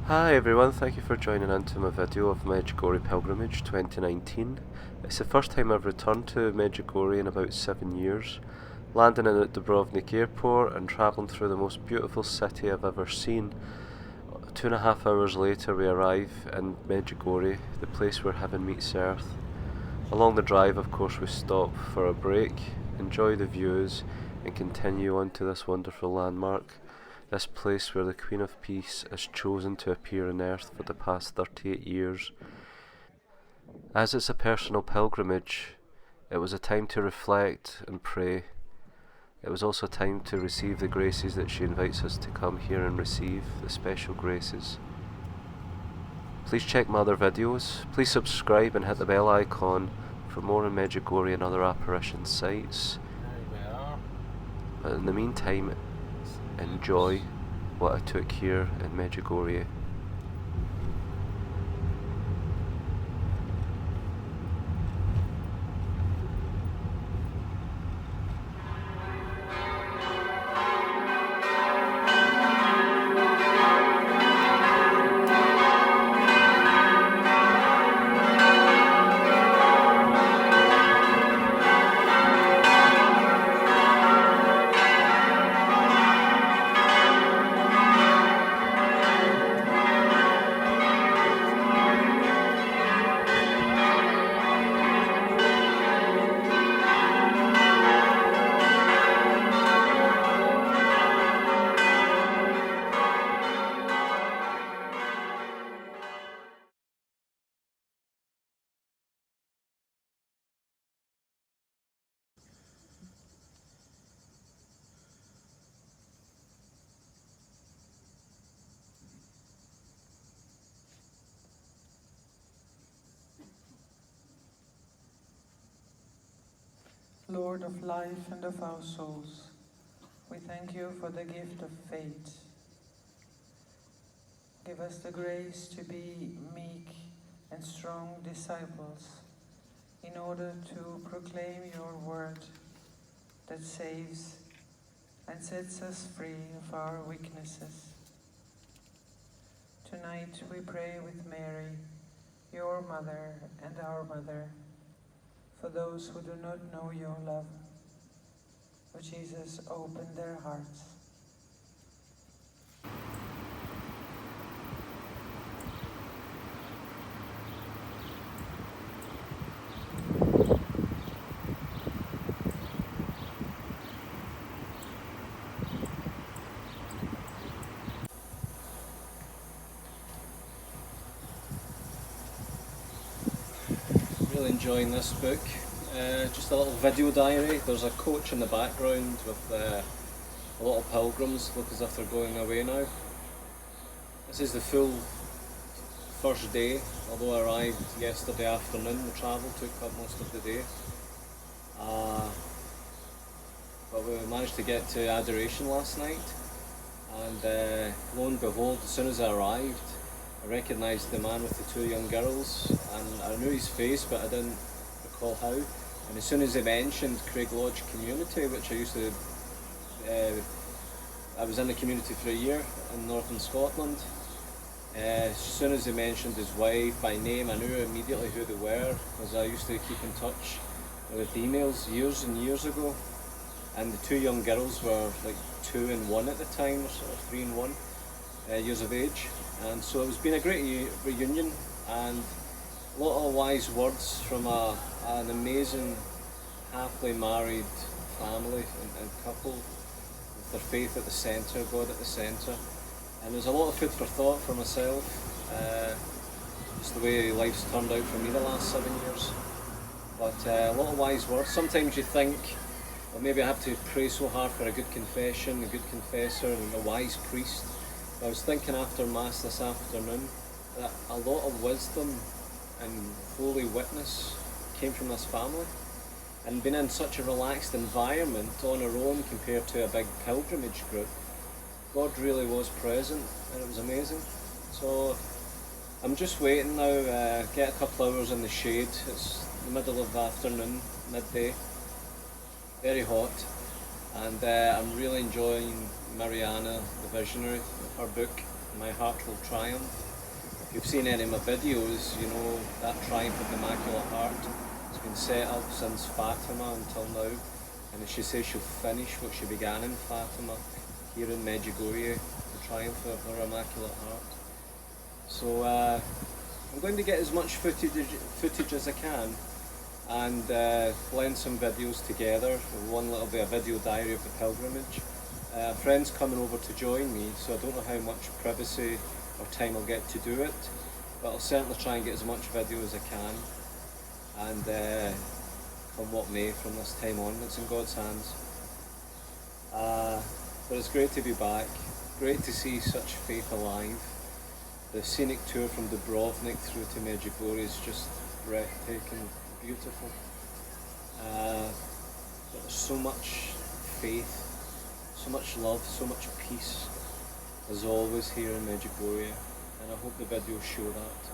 Hi everyone, thank you for joining into my video of Medjugorje Pilgrimage 2019. It's the first time I've returned to Medjugorje in about 7 years, landing in at Dubrovnik airport and travelling through the most beautiful city I've ever seen. 2.5 hours later we arrive in Medjugorje, the place where heaven meets earth. Along the drive of course we stop for a break, enjoy the views and continue on to this wonderful landmark. This place where the Queen of Peace has chosen to appear on earth for the past 38 years. As it's a personal pilgrimage, it was a time to reflect and pray. It was also a time to receive the graces that she invites us to come here and receive, the special graces. Please check my other videos. Please subscribe and hit the bell icon for more on Medjugorje and other apparition sites. But in the meantime, enjoy what I took here in Medjugorje. Lord of life and of our souls, we thank you for the gift of faith. Give us the grace to be meek and strong disciples in order to proclaim your word that saves and sets us free of our weaknesses. Tonight we pray with Mary, your mother and our mother, for those who do not know your love. O Jesus, open their hearts. Really enjoying this book. Just a little video diary. There's a coach in the background with a lot of pilgrims, look as if they're going away now. This is the full first day, although I arrived yesterday afternoon. The travel took up most of the day. But we managed to get to adoration last night, and lo and behold, as soon as I arrived, I recognised the man with the two young girls, and I knew his face but I didn't recall how. And as soon as he mentioned Craig Lodge community, which I used to, I was in the community for a year in northern Scotland. As soon as he mentioned his wife by name, I knew immediately who they were, because I used to keep in touch with emails years and years ago. And the two young girls were like 2 and 1 at the time, or sort of 3 and 1 years of age. And so it's been a great reunion, and a lot of wise words from an amazing happily married family and couple with their faith at the centre, God at the centre. And there's a lot of food for thought for myself, just the way life's turned out for me the last 7 years. But a lot of wise words. Sometimes you think, well, maybe I have to pray so hard for a good confession, a good confessor and a wise priest. I was thinking after Mass this afternoon that a lot of wisdom and holy witness came from this family, and being in such a relaxed environment on our own compared to a big pilgrimage group, God really was present and it was amazing. So I'm just waiting now, get a couple hours in the shade. It's the middle of the afternoon, midday, very hot, and I'm really enjoying Mariana, the visionary, her book. My Heart Will Triumph. If you've seen any of my videos, you know that Triumph of the Immaculate Heart has been set up since Fatima until now, and she says she'll finish what she began in Fatima here in Medjugorje, the Triumph of her Immaculate Heart. So I'm going to get as much footage as I can and blend some videos together. One will be a video diary of the pilgrimage. A friend's coming over to join me, so I don't know how much privacy or time I'll get to do it, but I'll certainly try and get as much video as I can, and come what may from this time on, it's in God's hands. But it's great to be back, great to see such faith alive. The scenic tour from Dubrovnik through to Medjugorje is just breathtaking, beautiful. But there's so much faith, so much love, so much peace, as always here in Medjugorje, and I hope the videos show that.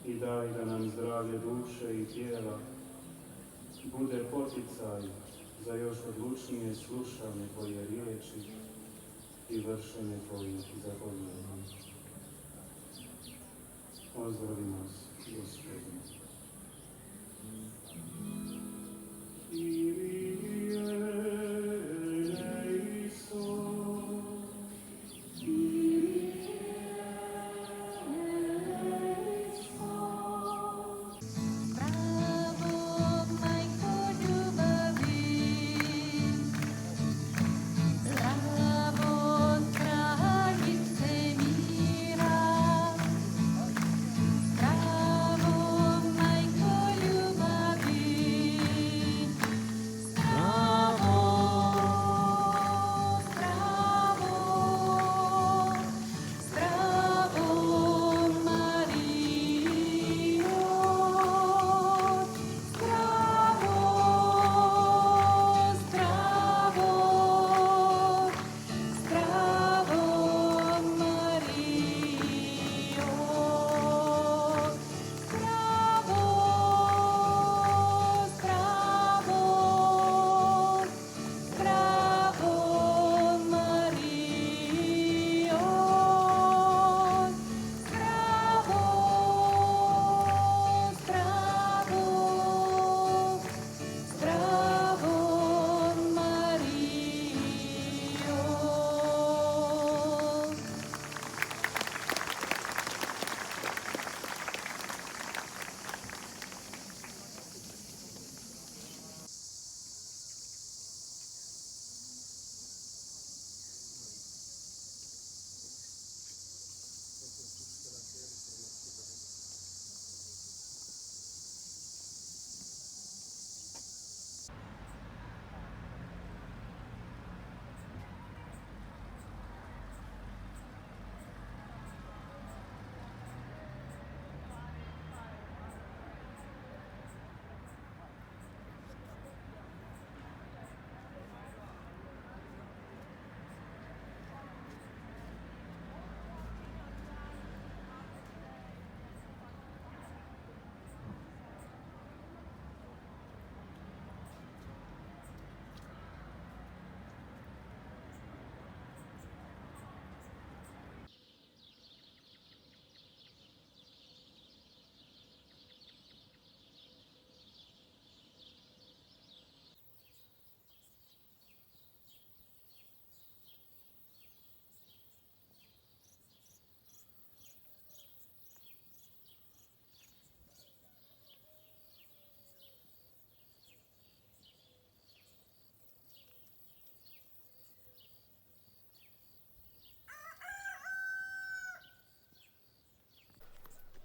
i daj da nam zdravlje duše i tijela bude poticaj za još odlučnije slušanje Tvoje riječi i vršenje Tvojih zapovjedi. Ozdravi nas, Gospodine.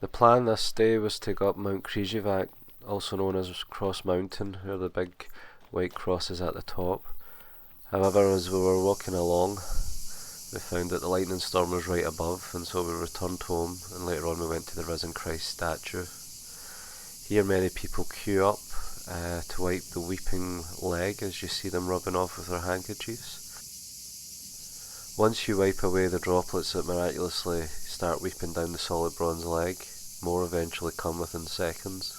The plan this day was to go up Mount Krzyżewac, also known as Cross Mountain, where the big white cross is at the top. However, as we were walking along, we found that the lightning storm was right above, and so we returned home, and later on we went to the Risen Christ statue. Here many people queue up to wipe the weeping leg, as you see them rubbing off with their handkerchiefs. Once you wipe away the droplets that miraculously start weeping down the solid bronze leg, more eventually come within seconds.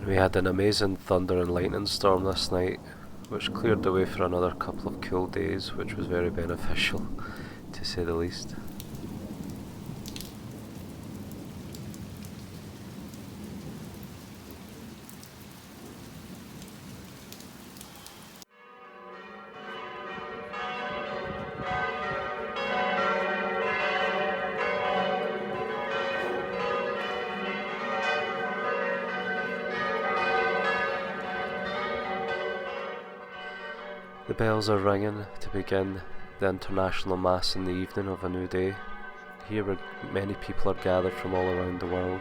We had an amazing thunder and lightning storm this night, which cleared the way for another couple of cool days, which was very beneficial, to say the least. The bells are ringing to begin the international mass in the evening of a new day. here where many people are gathered from all around the world.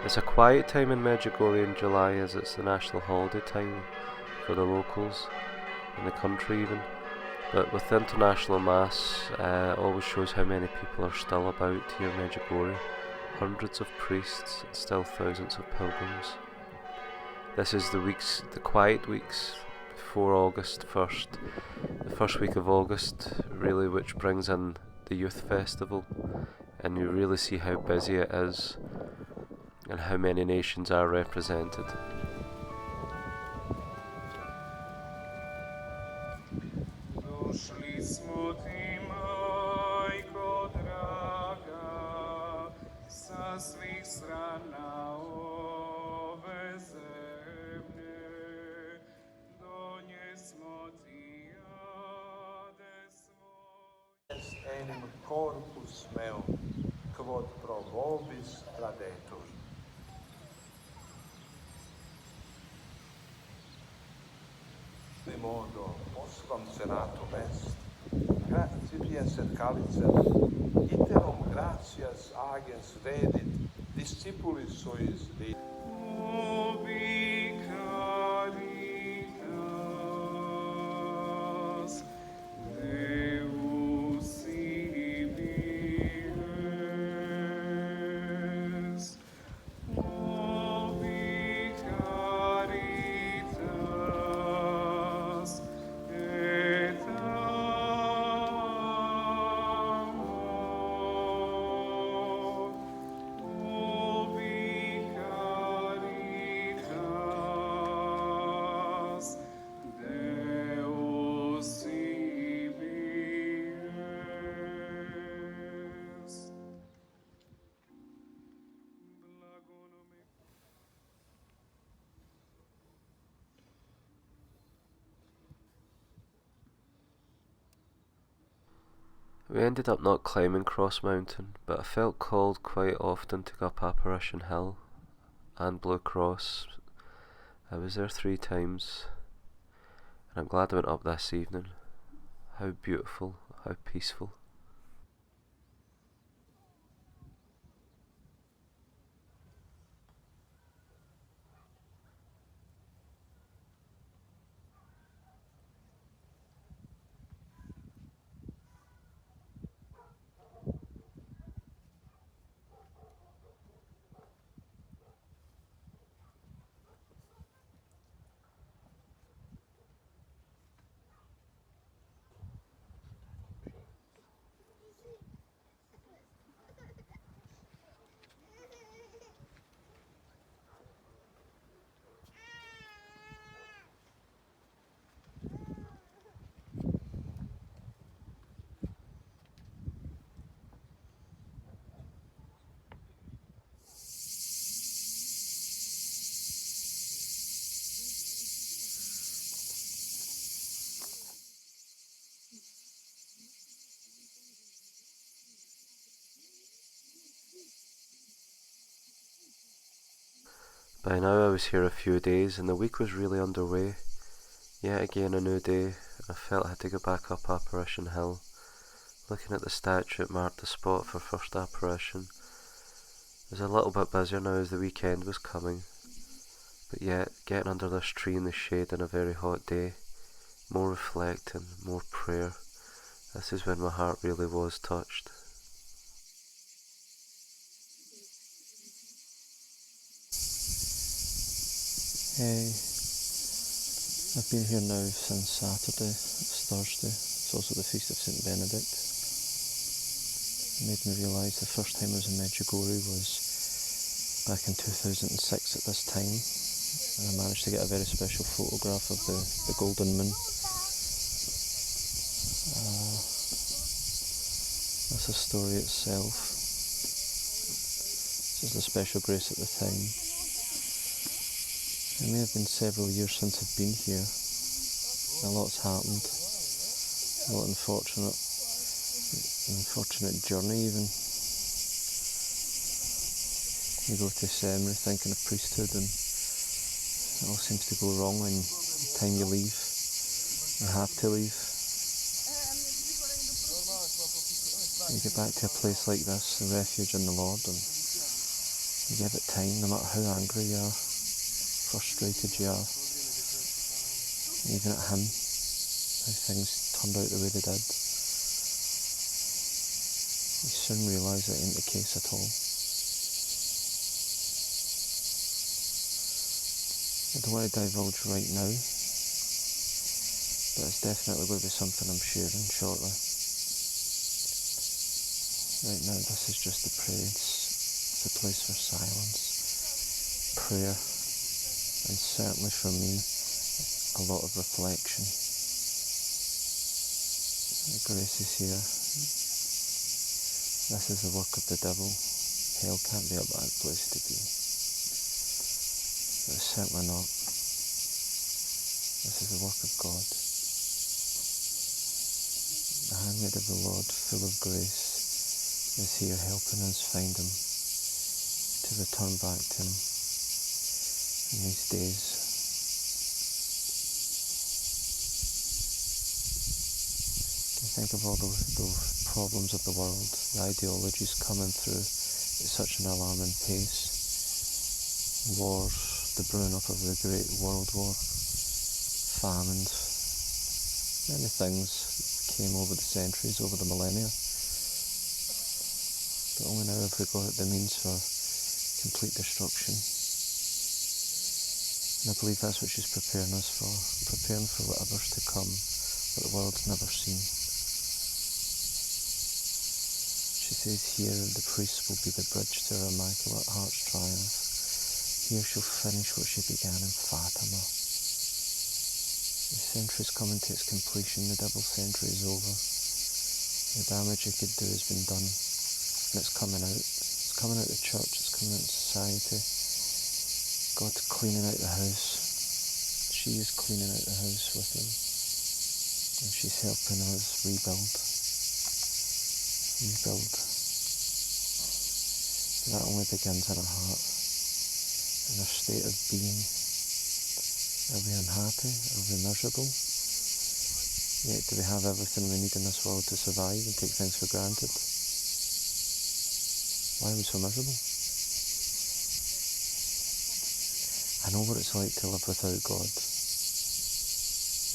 It's a quiet time in Medjugorje in July, as it's the national holiday time for the locals, in the country even. But with the international mass, always shows how many people are still about here in Medjugorje. Hundreds of priests and still thousands of pilgrims. This is the quiet weeks before August 1st, the first week of August really, which brings in the youth festival, and you really see how busy it is and how many nations are represented. Došli smo ti, majko draga, sa svih strana ove zemlje. Donjesmo ti jade svoje. Est enim corpus meo, quod pro vobis tradetur. De modo postrum senatum est, gratipies et calicem, iterum gratias agens redit, discipulis suis Dei. Ubi caritas, Deus ibies. Ubi caritas, et amor. Ubi caritas, Deus ibies. Blagonome. We ended up not climbing Cross Mountain, but I felt called quite often to go up Apparition Hill and Blue Cross. I was there 3 times, and I'm glad I went up this evening. How beautiful, how peaceful. By now I was here a few days and the week was really underway. Yet again a new day, and I felt I had to go back up Apparition Hill. Looking at the statue, it marked the spot for first apparition. It was a little bit busier now as the weekend was coming, but yet getting under this tree in the shade on a very hot day, more reflecting, more prayer, this is when my heart really was touched. Hey, I've been here now since Saturday. It's Thursday. It's also the feast of St. Benedict. It made me realise the first time I was in Medjugorje was back in 2006 at this time. And I managed to get a very special photograph of the golden moon. That's a story itself. This is the special grace at the time. It may have been several years since I've been here. A lot's happened. A lot unfortunate journey even. You go to seminary thinking of priesthood and it all seems to go wrong when the time you leave. You have to leave. You get back to a place like this, a refuge in the Lord, and you give it time, no matter how angry you are, frustrated you are, even at him, how things turned out the way they did. You soon realise it ain't the case at all. I don't want to divulge right now, but it's definitely going to be something I'm sharing shortly. Right now, this is just the praise. It's a place for silence, prayer, and certainly for me, a lot of reflection. The grace is here. This is the work of the devil. Hell can't be a bad place to be. But it's certainly not. This is the work of God. The handmaid of the Lord, full of grace, is here helping us find him, to return back to him in these days. You think of all the problems of the world, the ideologies coming through at such an alarming pace, wars, the brewing up of the Great World War, famines, many things came over the centuries, over the millennia. But only now have we got the means for complete destruction. And I believe that's what she's preparing us for, preparing for whatever's to come, what the world's never seen. She says here, the priest will be the bridge to her Immaculate Heart's triumph. Here she'll finish what she began in Fatima. The century's coming to its completion, the devil's century is over. The damage it could do has been done. And it's coming out. It's coming out of the church, it's coming out of society. God's cleaning out the house. She is cleaning out the house with him. And she's helping us rebuild. Rebuild. That only begins in our heart, in our state of being. Are we unhappy? Are we miserable? Yet do we have everything we need in this world to survive and take things for granted? Why are we so miserable? I know what it's like to live without God.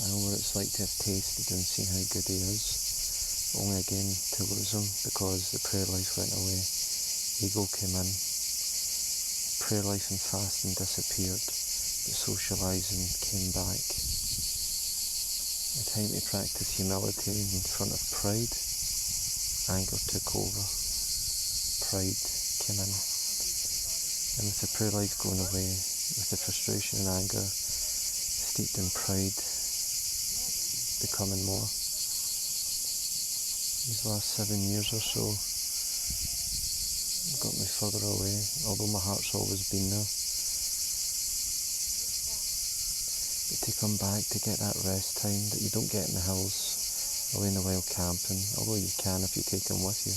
I know what it's like to have tasted and seen how good he is, only again to lose him because the prayer life went away. Ego came in. Prayer life and fasting disappeared, but socialising came back. The time to practice humility in front of pride, anger took over. Pride came in, and with the prayer life going away, with the frustration and anger steeped in pride becoming more, these last 7 years or so got me further away, although my heart's always been there. But to come back, to get that rest time that you don't get in the hills, away in the wild camping, although you can if you take them with you.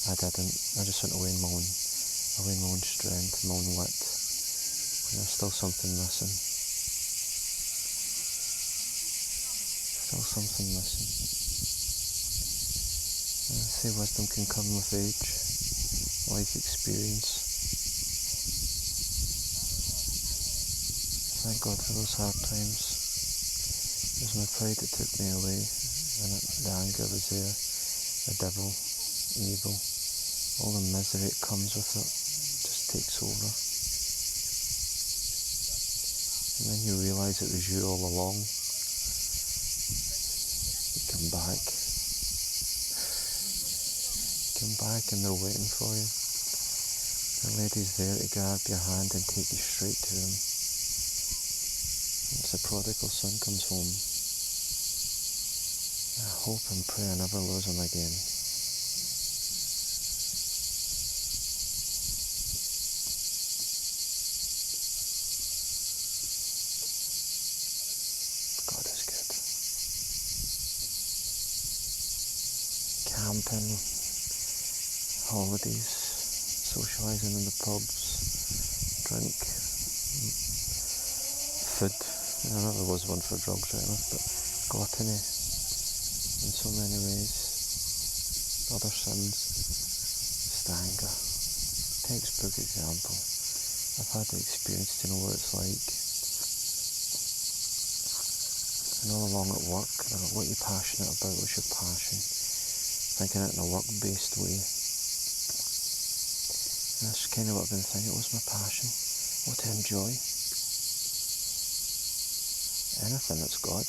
I didn't. I just went away in my own strength, my own wit. And there's still something missing. Still something missing. And I say wisdom can come with age, life experience. Thank God for those hard times. It was my pride that took me away, and the anger was there, the devil, evil. All the misery that comes with it just takes over. And then you realise it was you all along. You come back. You come back and they're waiting for you. The lady's there to grab your hand and take you straight to him. As the prodigal son comes home, I hope and pray I never lose him again. Camping, holidays, socialising in the pubs, drink, food. I never was one for drugs right enough, but gluttony in so many ways. other sins, Stanga. Textbook example. I've had the experience to know what it's like. And all along at work, what you're passionate about, what's your passion? Thinking it in a work-based way. And that's kind of what I've been thinking, what's my passion? What to enjoy? Anything that's God.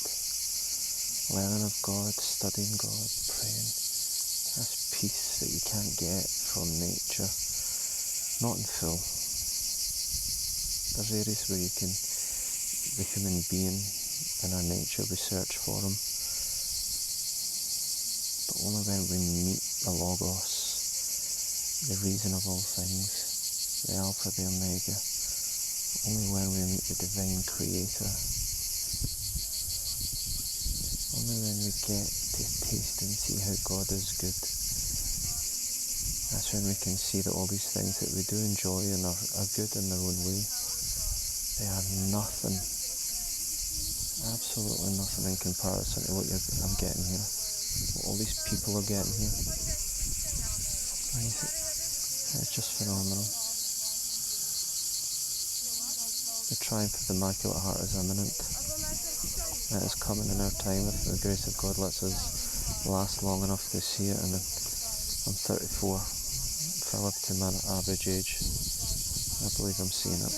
Learning of God, studying God, praying. That's peace that you can't get from nature. Not in full. There's areas where you can, the human being in our nature, we search for him. But only when we meet the Logos, the reason of all things, the Alpha, the Omega, only when we meet the Divine Creator, only when we get to taste and see how God is good, that's when we can see that all these things that we do enjoy and are good in their own way, they are nothing, absolutely nothing in comparison to what I'm getting here, what all these people are getting here. It's just phenomenal. The triumph of the Immaculate Heart is imminent. It is coming in our time if the grace of God lets us last long enough to see it. And I'm 34, Philip to my average age. I believe I'm seeing it.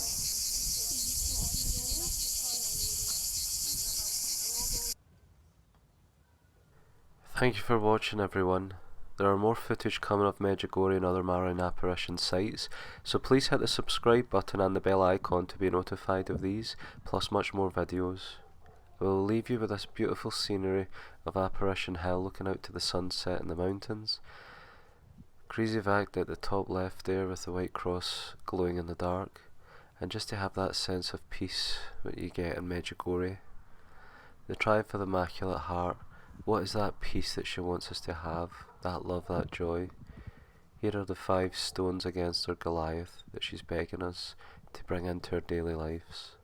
Thank you for watching, everyone. There are more footage coming of Medjugorje and other Marian apparition sites, so please hit the subscribe button and the bell icon to be notified of these, plus much more videos. We'll leave you with this beautiful scenery of Apparition Hill looking out to the sunset and the mountains. Crazy fact at the top left there with the white cross glowing in the dark, and just to have that sense of peace that you get in Medjugorje. The triumph of the Immaculate Heart, what is that peace that she wants us to have, that love, that joy? Here are the 5 stones against her Goliath that she's begging us to bring into our daily lives.